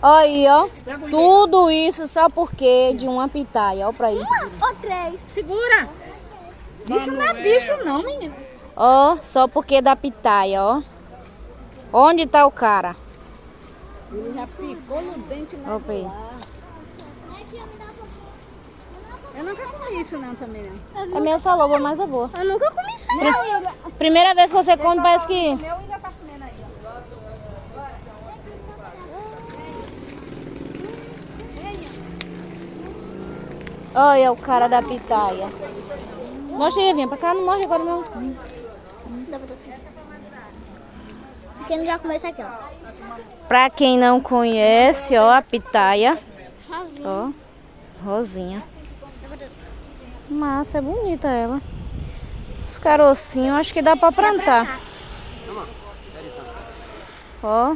Olha aí, ó. Tudo isso só porque de uma pitaia. Ó pra aí. Ou 3. Segura. Isso não é bicho não, menina. Ó, só porque da pitaia, ó. Onde tá o cara? Ele já picou no dente lá. Ó pra aí. Eu nunca comi isso não também, não. É meio saloba, mas é boa. Eu nunca comi isso. Primeira vez que você come, parece que... Meu ainda tá comendo aí, ó. Olha o cara da pitaia. Mostra aí, vem pra cá. Não mostra agora, não. Quem já comeu isso aqui, ó. Pra quem não conhece, ó, a pitaia. Ó, rosinha. Massa, é bonita ela. Os carocinhos, acho que dá pra plantar. Ó.